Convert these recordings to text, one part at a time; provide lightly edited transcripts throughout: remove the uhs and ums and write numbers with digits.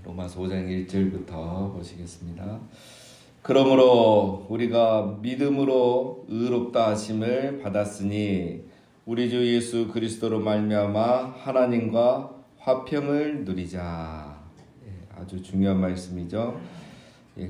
로마서 5장 1절부터 보시겠습니다. 그러므로 우리가 믿음으로 의롭다 하심을 받았으니 우리 주 예수 그리스도로 말미암아 하나님과 화평을 누리자. 아주 중요한 말씀이죠.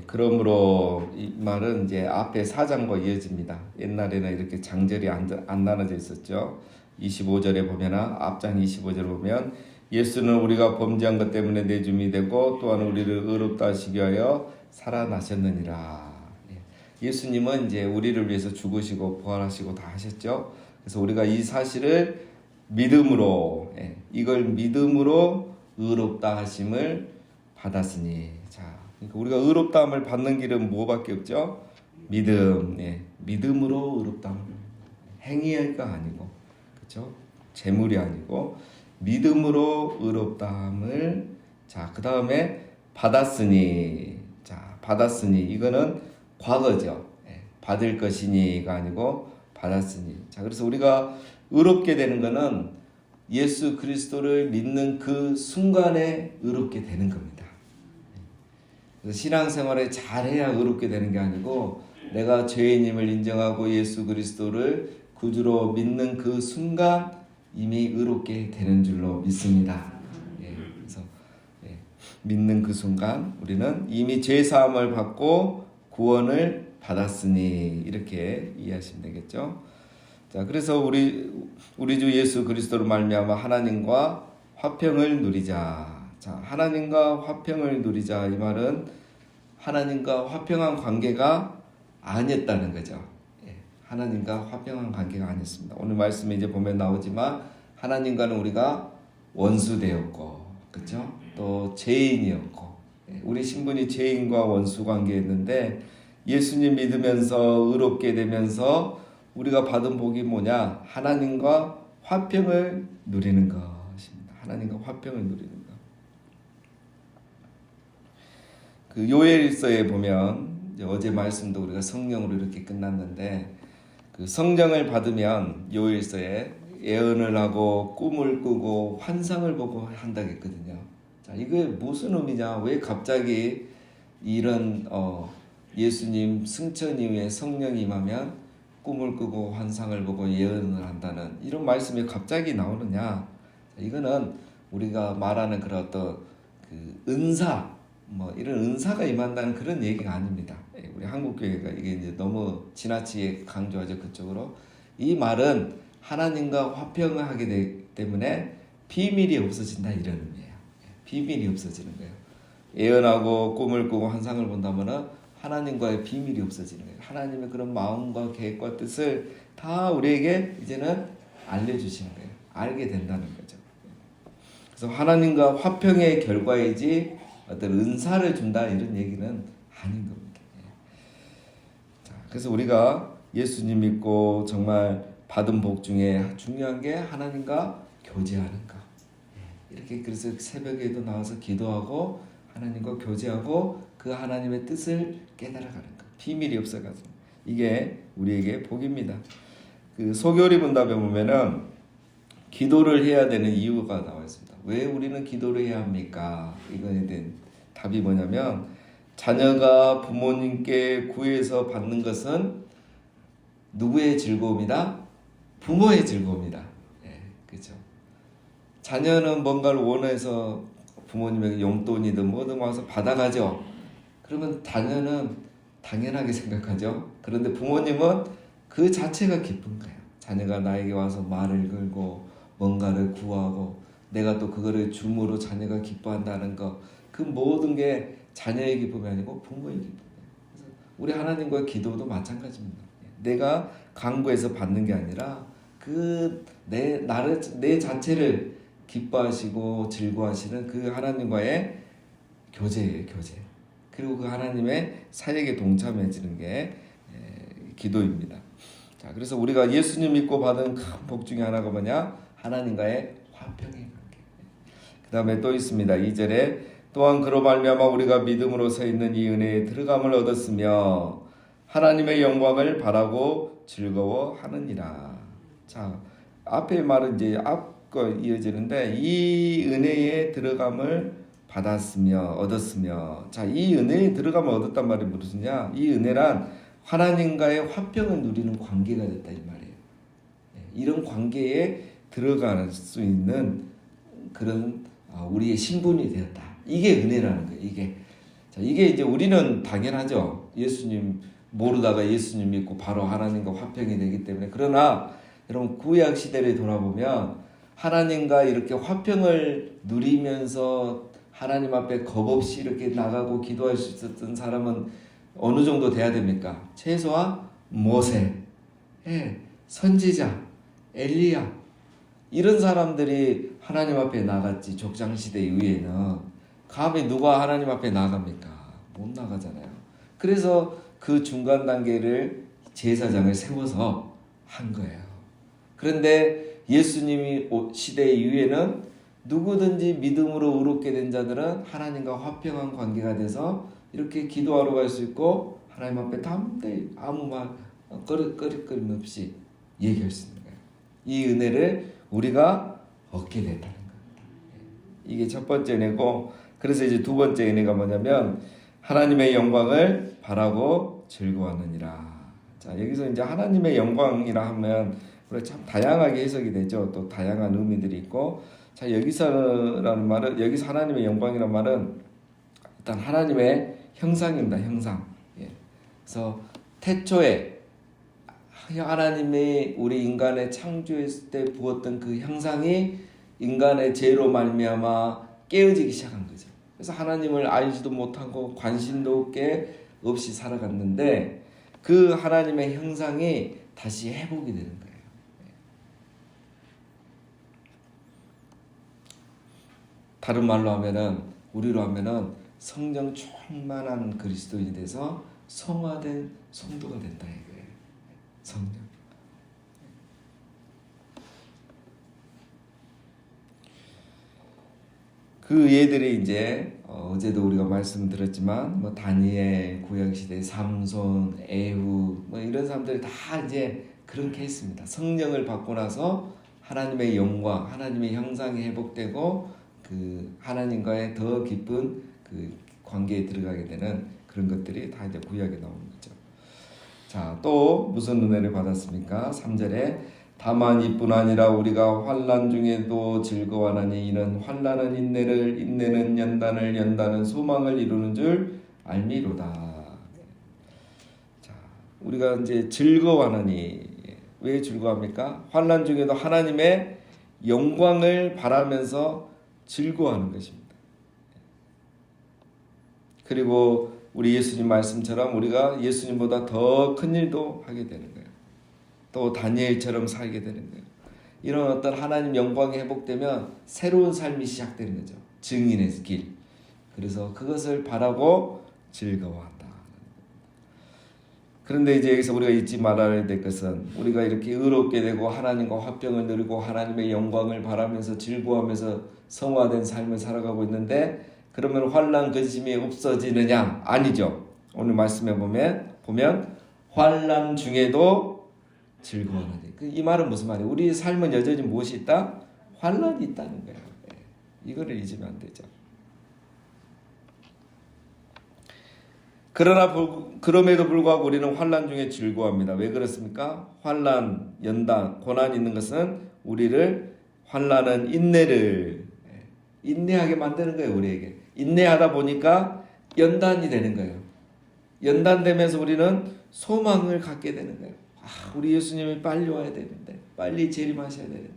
그러므로 이 말은 이제 앞에 4장과 이어집니다. 옛날에는 이렇게 장절이 안 나눠져 있었죠. 25절에 보면 앞장 25절에 보면 예수는 우리가 범죄한 것 때문에 내줌이 되고 또한 우리를 의롭다 하시기 위하여 살아나셨느니라. 예수님은 이제 우리를 위해서 죽으시고 부활하시고 다 하셨죠. 그래서 우리가 이 사실을 믿음으로 이걸 믿음으로 의롭다 하심을 받았으니 그러니까 우리가 의롭다함을 받는 길은 뭐밖에 없죠? 믿음. 믿음으로 의롭다함을 행위가 아니고 그렇죠? 재물이 아니고 믿음으로 의롭다함을 그 다음에 받았으니 받았으니 이거는 과거죠. 받을 것이니가 아니고 받았으니. 그래서 우리가 의롭게 되는 것은 예수 그리스도를 믿는 그 순간에 의롭게 되는 겁니다. 그래서 신앙생활을 잘해야 의롭게 되는 게 아니고 내가 죄인임을 인정하고 예수 그리스도를 구주로 믿는 그 순간 이미 의롭게 되는 줄로 믿습니다. 그래서 믿는 그 순간 우리는 이미 죄 사함을 받고 구원을 받았으니 이렇게 이해하시면 되겠죠. 그래서 우리 주 예수 그리스도로 말미암아 하나님과 화평을 누리자. 하나님과 화평을 누리자. 이 말은 하나님과 화평한 관계가 아니었다는 거죠. 하나님과 화평한 관계가 아니었습니다. 오늘 말씀에 이제 보면 나오지만 하나님과는 우리가 원수되었고, 그렇죠? 또 죄인이었고, 우리 신분이 죄인과 원수 관계였는데 예수님 믿으면서 의롭게 되면서 우리가 받은 복이 뭐냐? 하나님과 화평을 누리는 것입니다. 하나님과 화평을 누리는 것. 그 요엘서에 보면 어제 말씀도 우리가 성령으로 이렇게 끝났는데 그 성령을 받으면 요일서에 예언을 하고 꿈을 꾸고 환상을 보고 한다고 했거든요. 이게 무슨 의미냐? 왜 갑자기 이런 예수님 승천 이후에 성령이 임하면 꿈을 꾸고 환상을 보고 예언을 한다는 이런 말씀이 갑자기 나오느냐? 이거는 우리가 말하는 그런 어떤 그 은사 이런 은사가 임한다는 그런 얘기가 아닙니다. 우리 한국교회가 이게 이제 너무 지나치게 강조하죠. 그쪽으로. 이 말은 하나님과 화평을 하게 되기 때문에 비밀이 없어진다 이런 의미예요. 비밀이 없어지는 거예요. 예언하고 꿈을 꾸고 환상을 본다면은 하나님과의 비밀이 없어지는 거예요. 하나님의 그런 마음과 계획과 뜻을 다 우리에게 이제는 알려주시는 거예요. 알게 된다는 거죠. 그래서 하나님과 화평의 결과이지 어떤 은사를 준다 이런 얘기는 아닌 겁니다. 그래서 우리가 예수님 믿고 정말 받은 복 중에 중요한 게 하나님과 교제하는 것. 이렇게 그래서 새벽에도 나와서 기도하고 하나님과 교제하고 그 하나님의 뜻을 깨달아가는 것. 비밀이 없어가지고 이게 우리에게 복입니다. 그 소교리 문답에 보면은 기도를 해야 되는 이유가 나와 있습니다. 왜 우리는 기도를 해야 합니까? 이거에 대한 답이 뭐냐면 자녀가 부모님께 구해서 받는 것은 누구의 즐거움이다? 부모의 즐거움이다. 그렇죠. 자녀는 뭔가를 원해서 부모님에게 용돈이든 뭐든 와서 받아가죠. 그러면 자녀는 당연하게 생각하죠. 그런데 부모님은 그 자체가 기쁜 거예요. 자녀가 나에게 와서 말을 걸고 뭔가를 구하고 내가 또 그거를 줌으로 자녀가 기뻐한다는 거, 그 모든 게 자녀의 기쁨이 아니고 부모의 기쁨이에요. 그래서 우리 하나님과의 기도도 마찬가지입니다. 내가 강구해서 받는 게 아니라 내 자체를 기뻐하시고 즐거워하시는 그 하나님과의 교제예요, 교제. 그리고 그 하나님의 사역에 동참해지는 게 기도입니다. 그래서 우리가 예수님 믿고 받은 큰 복 중에 하나가 뭐냐? 하나님과의 화평의 관계. 그 다음에 또 있습니다. 2절에 또한 그로 말미암아 우리가 믿음으로 서 있는 이 은혜에 들어감을 얻었으며 하나님의 영광을 바라고 즐거워하느니라. 앞에 말은 이제 앞과 이어지는데 이 은혜에 들어감을 얻었으며. 자, 이 은혜에 들어가면 얻었단 말이 무엇이냐? 이 은혜란 하나님과의 화평을 누리는 관계가 됐다 이 말이에요. 이런 관계에 들어갈 수 있는 그런 우리의 신분이 되었다. 이게 은혜라는 거예요. 이게 이제 우리는 당연하죠. 예수님 모르다가 예수님 믿고 바로 하나님과 화평이 되기 때문에. 그러나 여러분 구약 시대를 돌아보면 하나님과 이렇게 화평을 누리면서 하나님 앞에 겁없이 이렇게 나가고 기도할 수 있었던 사람은 어느 정도 돼야 됩니까? 최소한 모세, 선지자, 엘리야 이런 사람들이 하나님 앞에 나갔지. 족장시대 이후에는 감히 누가 하나님 앞에 나갑니까? 못 나가잖아요. 그래서 그 중간 단계를 제사장을 세워서 한 거예요. 그런데 예수님이 시대 이후에는 누구든지 믿음으로 의롭게 된 자들은 하나님과 화평한 관계가 돼서 이렇게 기도하러 갈 수 있고 하나님 앞에 담대히 아무 말 꺼리낌 없이 얘기할 수 있는 거예요. 이 은혜를 우리가 얻게 됐다는 겁니다. 이게 첫 번째 은혜고, 그래서 이제 두 번째 은혜가 뭐냐면 하나님의 영광을 바라고 즐거워하느니라. 자, 여기서 이제 하나님의 영광이라 하면 우리가 참 다양하게 해석이 되죠. 또 다양한 의미들이 있고, 자, 여기서라는 말은, 여기서 하나님의 영광이라는 말은 일단 하나님의 형상입니다. 형상. 그래서 태초에 하나님이 우리 인간을 창조했을 때 부었던 그 형상이 인간의 죄로 말미암아 깨어지기 시작한 거죠. 그래서 하나님을 알지도 못하고 관심도 없이 살아갔는데 그 하나님의 형상이 다시 회복이 되는 거예요. 다른 말로 하면은, 우리로 하면은 성령 충만한 그리스도인이 돼서 성화된 성도가 된다 이거예요. 성령. 그 예들이 이제 어제도 우리가 말씀드렸지만 뭐 다니엘, 구약시대 삼손, 에후 뭐 이런 사람들이 다 이제 그렇게 했습니다. 성령을 받고 나서 하나님의 영광, 하나님의 형상이 회복되고 그 하나님과의 더 깊은 그 관계에 들어가게 되는 그런 것들이 다 이제 구약에 나오는 거죠. 자, 또 무슨 은혜를 받았습니까? 3절에 다만 이뿐 아니라 우리가 환난 중에도 즐거워하나니 이는 환난은 인내를, 인내는 연단을, 연단은 소망을 이루는 줄 알미로다. 자, 우리가 이제 즐거워하나니 왜 즐거워합니까? 환난 중에도 하나님의 영광을 바라면서 즐거워하는 것입니다. 그리고 우리 예수님 말씀처럼 우리가 예수님보다 더 큰 일도 하게 되는 거예요. 또 다니엘처럼 살게 되는 거예요. 이런 어떤 하나님 영광이 회복되면 새로운 삶이 시작되는 거죠. 증인의 길. 그래서 그것을 바라고 즐거워한다. 그런데 이제 여기서 우리가 잊지 말아야 될 것은 우리가 이렇게 의롭게 되고 하나님과 화평을 누리고 하나님의 영광을 바라면서 즐거워하면서 성화된 삶을 살아가고 있는데 그러면 환난 근심이 없어지느냐? 아니죠. 오늘 말씀에 보면 환난 중에도 즐거워하는. 이 말은 무슨 말이에요? 우리의 삶은 여전히 무엇이 있다? 환난이 있다는 거예요. 이거를 잊으면 안 되죠. 그럼에도 불구하고 우리는 환난 중에 즐거워합니다. 왜 그렇습니까? 환난, 연단, 고난이 있는 것은 우리를, 환난은 인내하게 만드는 거예요. 우리에게 인내하다 보니까 연단이 되는 거예요. 연단되면서 우리는 소망을 갖게 되는 거예요. 우리 예수님이 빨리 와야 되는데, 빨리 재림하셔야 되는데,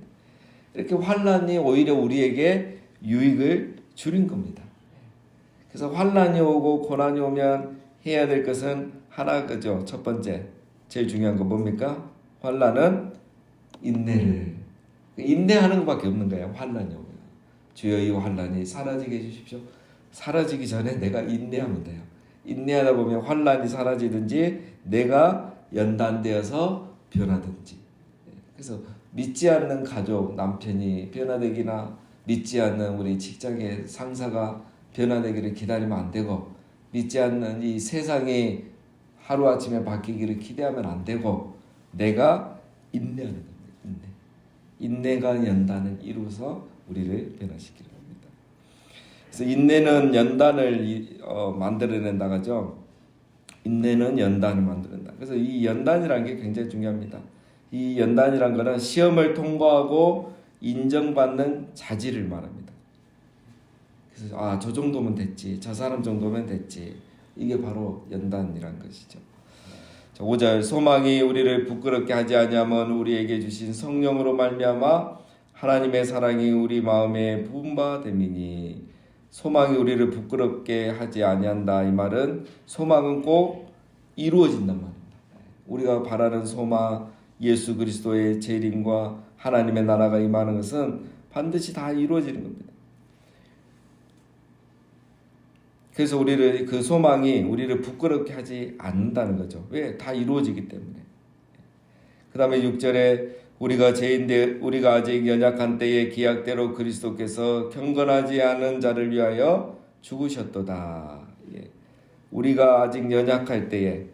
이렇게 환난이 오히려 우리에게 유익을 줄인 겁니다. 그래서 환난이 오고 고난이 오면 해야 될 것은 하나, 그죠? 첫 번째, 제일 중요한 거 뭡니까? 환난은 인내하는 것밖에 없는 거예요. 환난이 오면 주여 이 환난이 사라지게 해주십시오. 사라지기 전에 내가 인내하면 돼요. 인내하다 보면 환난이 사라지든지 내가 연단되어서 변화든지. 그래서 믿지 않는 가족, 남편이 변화되기나 믿지 않는 우리 직장의 상사가 변화되기를 기다리면 안 되고, 믿지 않는 이 세상이 하루아침에 바뀌기를 기대하면 안 되고, 내가 인내하는 겁니다. 인내가 연단을 이루어서 우리를 변화시키는 겁니다. 그래서 인내는 연단을 만들어낸다 하죠. 인내는 연단을 만들어낸다. 그래서 이 연단이라는 게 굉장히 중요합니다. 이 연단이란 거는 시험을 통과하고 인정받는 자질을 말합니다. 그래서 저 정도면 됐지, 저 사람 정도면 됐지, 이게 바로 연단이란 것이죠. 5절 소망이 우리를 부끄럽게 하지 아니하면 우리에게 주신 성령으로 말미암아 하나님의 사랑이 우리 마음에 부은 바 됨이니. 소망이 우리를 부끄럽게 하지 아니한다. 이 말은 소망은 꼭 이루어진단 말입니다. 우리가 바라는 소망, 예수 그리스도의 재림과 하나님의 나라가 임하는 것은 반드시 다 이루어지는 겁니다. 그래서 그 소망이 우리를 부끄럽게 하지 않는다는 거죠. 왜? 다 이루어지기 때문에. 그 다음에 6절에 우리가 죄인데 우리가 아직 연약한 때에 기약대로 그리스도께서 경건하지 않은 자를 위하여 죽으셨도다. 우리가 아직 연약할 때에,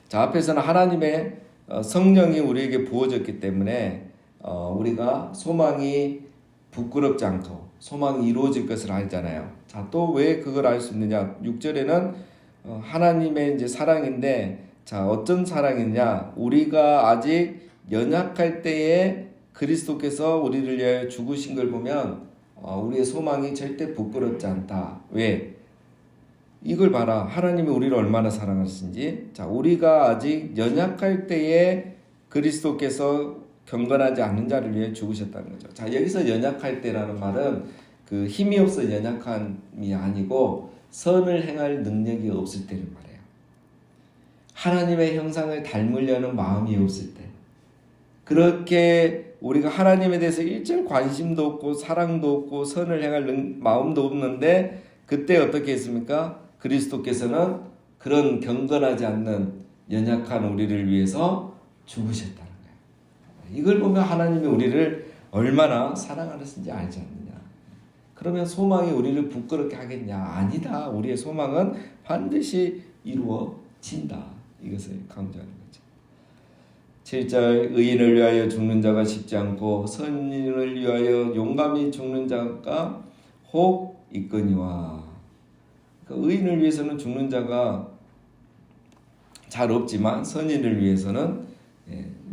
자, 앞에서는 하나님의 성령이 우리에게 부어졌기 때문에 우리가 소망이 부끄럽지 않고 소망이 이루어질 것을 알잖아요. 자, 또 왜 그걸 알 수 있느냐? 6절에는 하나님의 이제 사랑인데, 자, 어떤 사랑이냐? 우리가 아직 연약할 때에 그리스도께서 우리를 위하여 죽으신 걸 보면 우리의 소망이 절대 부끄럽지 않다. 왜? 이걸 봐라. 하나님이 우리를 얼마나 사랑하신지. 자, 우리가 아직 연약할 때에 그리스도께서 경건하지 않은 자를 위해 죽으셨다는 거죠. 자, 여기서 연약할 때라는 말은 그 힘이 없어 연약함이 아니고 선을 행할 능력이 없을 때를 말해요. 하나님의 형상을 닮으려는 마음이 없을 때, 그렇게 우리가 하나님에 대해서 일절 관심도 없고 사랑도 없고 선을 행할 마음도 없는데, 그때 어떻게 했습니까? 그리스도께서는 그런 경건하지 않는 연약한 우리를 위해서 죽으셨다는 거예요. 이걸 보면 하나님이 우리를 얼마나 사랑하는지 알지 않느냐. 그러면 소망이 우리를 부끄럽게 하겠냐? 아니다. 우리의 소망은 반드시 이루어진다. 이것을 강조하는 거죠. 7절 의인을 위하여 죽는 자가 쉽지 않고 선인을 위하여 용감히 죽는 자가 혹 있거니와. 의인을 위해서는 죽는 자가 잘 없지만 선인을 위해서는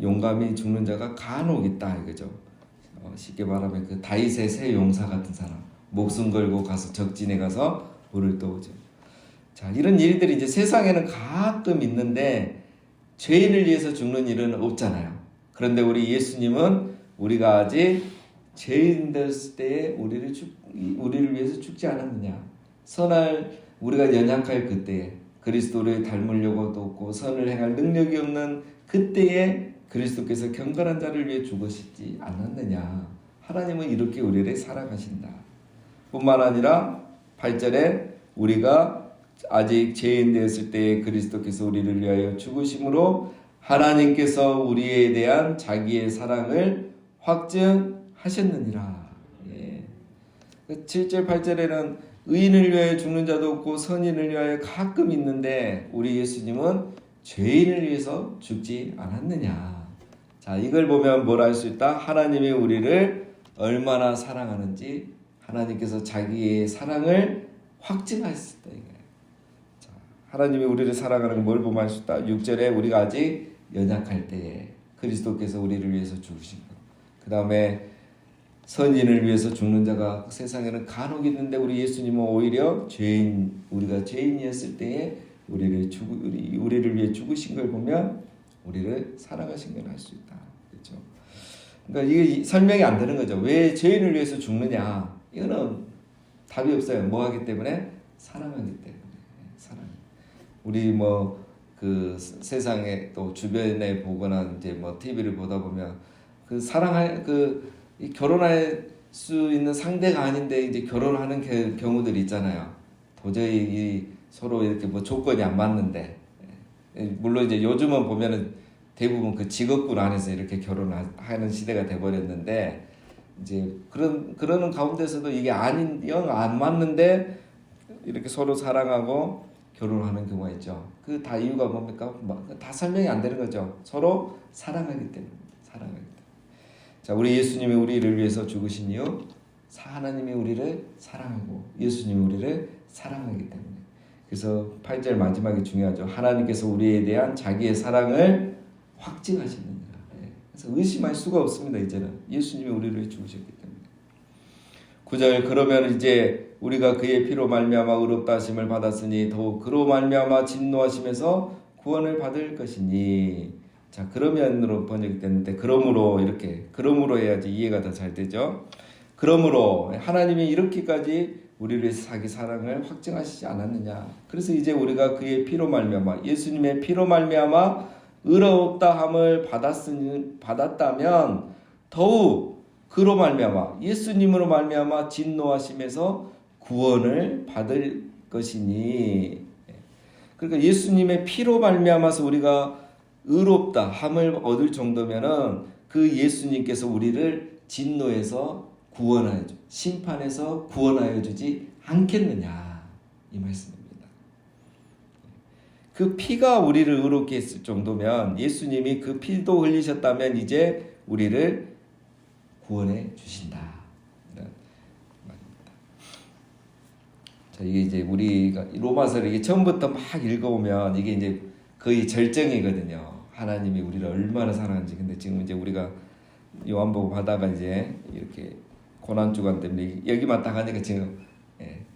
용감히 죽는 자가 간혹 있다 이거죠. 쉽게 말하면 그 다윗의 새 용사 같은 사람, 목숨 걸고 가서 적진에 가서 불을 떠오죠. 자, 이런 일들이 이제 세상에는 가끔 있는데 죄인을 위해서 죽는 일은 없잖아요. 그런데 우리 예수님은 우리가 아직 죄인 됐을 때에 우리를 위해서 죽지 않았느냐. 선할 우리가 연약할 그때에 그리스도를 닮으려고도 없고 선을 행할 능력이 없는 그때에 그리스도께서 경건한 자를 위해 죽으시지 않았느냐. 하나님은 이렇게 우리를 사랑하신다. 뿐만 아니라 8절에 우리가 아직 죄인 되었을 때에 그리스도께서 우리를 위하여 죽으심으로 하나님께서 우리에 대한 자기의 사랑을 확증하셨느니라. 7절 8절에는 의인을 위하여 죽는 자도 없고 선인을 위하여 가끔 있는데 우리 예수님은 죄인을 위해서 죽지 않았느냐. 자, 이걸 보면 뭘 알 수 있다? 하나님이 우리를 얼마나 사랑하는지 하나님께서 자기의 사랑을 확증하셨다. 자, 하나님이 우리를 사랑하는 걸 뭘 보면 알 수 있다? 6절에 우리가 아직 연약할 때에 그리스도께서 우리를 위해서 죽으신 것. 그 다음에 선인을 위해서 죽는 자가 세상에는 간혹 있는데 우리 예수님은 오히려 우리가 죄인이었을 때에 우리를 위해 죽으신 걸 보면 우리를 사랑하신 걸 알 수 있다. 그렇죠? 그러니까 이게 설명이 안 되는 거죠. 왜 죄인을 위해서 죽느냐? 이거는 답이 없어요. 뭐 하기 때문에? 사랑하기 때문에. 사랑. 우리 그 세상에 또 주변에 보거나 이제 TV를 보다 보면 그 결혼할 수 있는 상대가 아닌데 이제 결혼하는 경우들이 있잖아요. 도저히 서로 이렇게 조건이 안 맞는데, 물론 이제 요즘은 보면은 대부분 그 직업군 안에서 이렇게 결혼하는 시대가 돼버렸는데, 이제 그러는 가운데서도 이게 영 안 맞는데 이렇게 서로 사랑하고 결혼하는 경우가 있죠. 그 다 이유가 뭡니까? 다 설명이 안 되는 거죠. 서로 사랑하기 때문에. 자, 우리 예수님이 우리를 위해서 죽으신 이유, 하나님이 우리를 사랑하고 예수님이 우리를 사랑하기 때문에. 그래서 8절 마지막이 중요하죠. 하나님께서 우리에 대한 자기의 사랑을 확증하시느니라. 그래서 의심할 수가 없습니다. 이제는 예수님이 우리를 죽으셨기 때문에. 9절 그러면 이제 우리가 그의 피로 말미암아 의롭다 하심을 받았으니 더욱 그로 말미암아 진노하심에서 구원을 받을 것이니. 자, 그러면으로 번역이 됐는데 그러므로 이렇게 그러므로 해야지 이해가 더 잘 되죠. 그러므로 하나님이 이렇게까지 우리를 위해서 자기 사랑을 확증하시지 않았느냐. 그래서 이제 우리가 그의 피로 말미암아 예수님의 피로 말미암아 의롭다 함을 받았다면 더욱 그로 말미암아 예수님으로 말미암아 진노하심에서 구원을 받을 것이니. 그러니까 예수님의 피로 말미암아서 우리가 의롭다 함을 얻을 정도면은 그 예수님께서 우리를 진노에서 구원하여 주, 심판에서 구원하여 주지 않겠느냐 이 말씀입니다. 그 피가 우리를 의롭게 했을 정도면 예수님이 그 피도 흘리셨다면 이제 우리를 구원해 주신다 이런 말입니다. 자, 이게 이제 우리가 로마서를 이게 처음부터 막 읽어보면 이게 이제 거의 절정이거든요. 하나님이 우리를 얼마나 사랑하는지. 근데 지금 이제 우리가 요한복음 하다가 이제 이렇게 고난 주간 때문에 여기만 딱 하니까 지금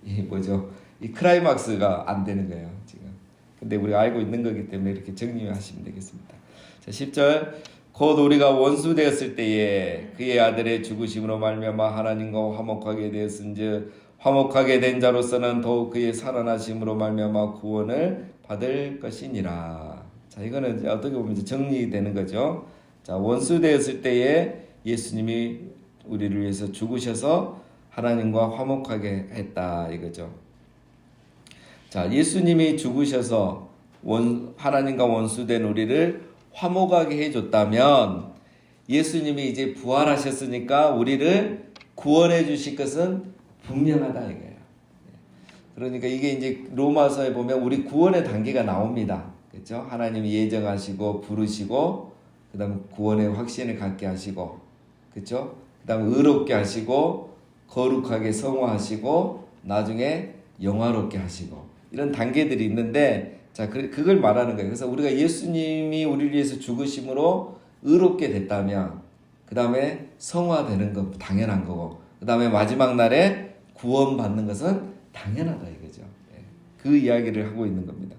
이 뭐죠? 이 클라이막스가 안 되는 거예요, 지금. 근데 우리가 알고 있는 거기 때문에 이렇게 정리하시면 되겠습니다. 자, 10절 곧 우리가 원수 되었을 때에 그의 아들의 죽으심으로 말미암아 하나님과 화목하게 되었은즉 화목하게 된 자로서는 더욱 그의 살아나심으로 말미암아 구원을 받을 것이니라. 자, 이거는 이제 어떻게 보면 이제 정리되는 거죠. 자, 원수 되었을 때에 예수님이 우리를 위해서 죽으셔서 하나님과 화목하게 했다 이거죠. 자, 예수님이 죽으셔서 하나님과 원수된 우리를 화목하게 해줬다면 예수님이 이제 부활하셨으니까 우리를 구원해 주실 것은 분명하다 이거예요. 그러니까 이게 이제 로마서에 보면 우리 구원의 단계가 나옵니다. 그렇죠? 하나님이 예정하시고 부르시고 그다음에 구원의 확신을 갖게 하시고, 그렇죠? 그다음에 의롭게 하시고 거룩하게 성화하시고 나중에 영화롭게 하시고 이런 단계들이 있는데, 자, 그걸 말하는 거예요. 그래서 우리가 예수님이 우리를 위해서 죽으심으로 의롭게 됐다면 그 다음에 성화되는 것 당연한 거고, 그 다음에 마지막 날에 구원받는 것은 당연하다 이거죠. 그 이야기를 하고 있는 겁니다.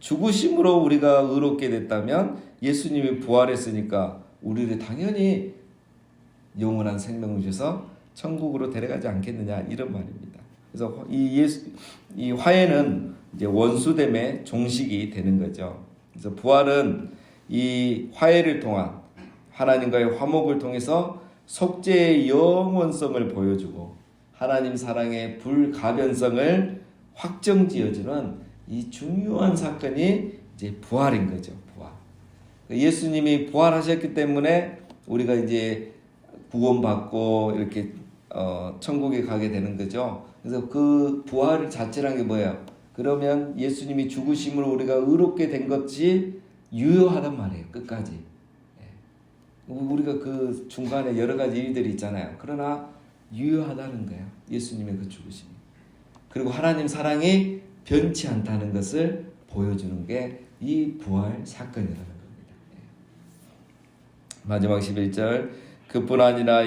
죽으심으로 우리가 의롭게 됐다면 예수님이 부활했으니까 우리를 당연히 영원한 생명을 주셔서 천국으로 데려가지 않겠느냐 이런 말입니다. 그래서 이 화해는 이제 원수됨의 종식이 되는 거죠. 그래서 부활은 이 화해를 통한 하나님과의 화목을 통해서 속죄의 영원성을 보여주고 하나님 사랑의 불가변성을 확정지어주는 이 중요한 사건이 이제 부활인 거죠. 부활. 예수님이 부활하셨기 때문에 우리가 이제 구원받고 이렇게 천국에 가게 되는 거죠. 그래서 그 부활 자체라는 게 뭐예요? 그러면 예수님이 죽으심으로 우리가 의롭게 된 것이 유효하단 말이에요. 끝까지. 우리가 그 중간에 여러 가지 일들이 있잖아요. 그러나 유효하다는 거예요. 예수님의 그 죽으심이. 그리고 하나님 사랑이 변치 않다는 것을 보여주는 게 이 부활 사건이라는 겁니다. 마지막 11절 그뿐 아니라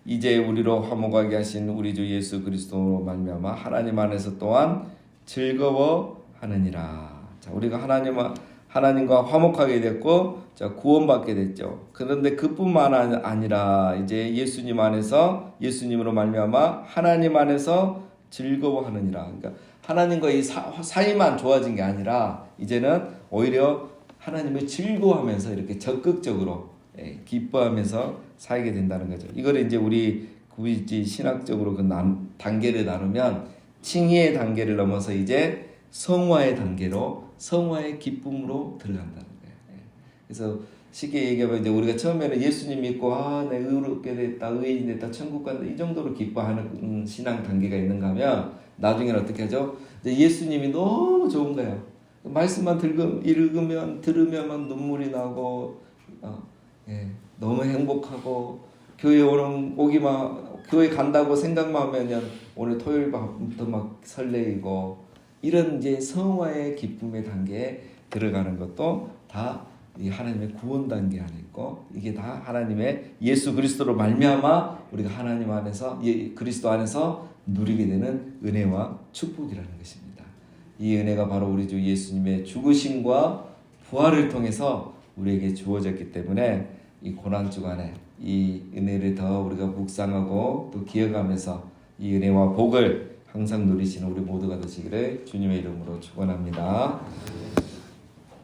이제 우리로 화목하게 하신 우리 주 예수 그리스도로 말미암아 하나님 안에서 또한 즐거워하느니라. 자, 우리가 하나님과 화목하게 됐고, 자, 구원받게 됐죠. 그런데 그뿐만 아니라 이제 예수님 안에서 예수님으로 말미암아 하나님 안에서 즐거워하느니라. 그러니까 하나님과 이 사이만 좋아진 게 아니라 이제는 오히려 하나님을 즐거워하면서 이렇게 적극적으로 기뻐하면서 살게 된다는 거죠. 이거를 이제 우리 구비지 신학적으로 그 단계를 나누면 칭의의 단계를 넘어서 이제 성화의 단계로 성화의 기쁨으로 들어간다는 거예요. 그래서 쉽게 얘기하면 이제 우리가 처음에는 예수님 믿고 내 의롭게 됐다, 의인이 됐다, 천국 간다 이 정도로 기뻐하는 신앙 단계가 있는가 하면 나중에는 어떻게 하죠? 이제 예수님이 너무 좋은 거예요. 말씀만 들으면 막 눈물이 나고 너무 행복하고 교회 오기만 교회 간다고 생각만 하면 오늘 토요일 밤부터 막 설레이고 이런 이제 성화의 기쁨의 단계에 들어가는 것도 다 이 하나님의 구원 단계 안에 있고 이게 다 하나님의 예수 그리스도로 말미암아 우리가 하나님 안에서 그리스도 안에서 누리게 되는 은혜와 축복이라는 것입니다. 이 은혜가 바로 우리 주 예수님의 죽으심과 부활을 통해서 우리에게 주어졌기 때문에 이 고난 주간에 이 은혜를 더 우리가 묵상하고 또 기억하면서 이 은혜와 복을 항상 누리시는 우리 모두가 되시기를 주님의 이름으로 축원합니다.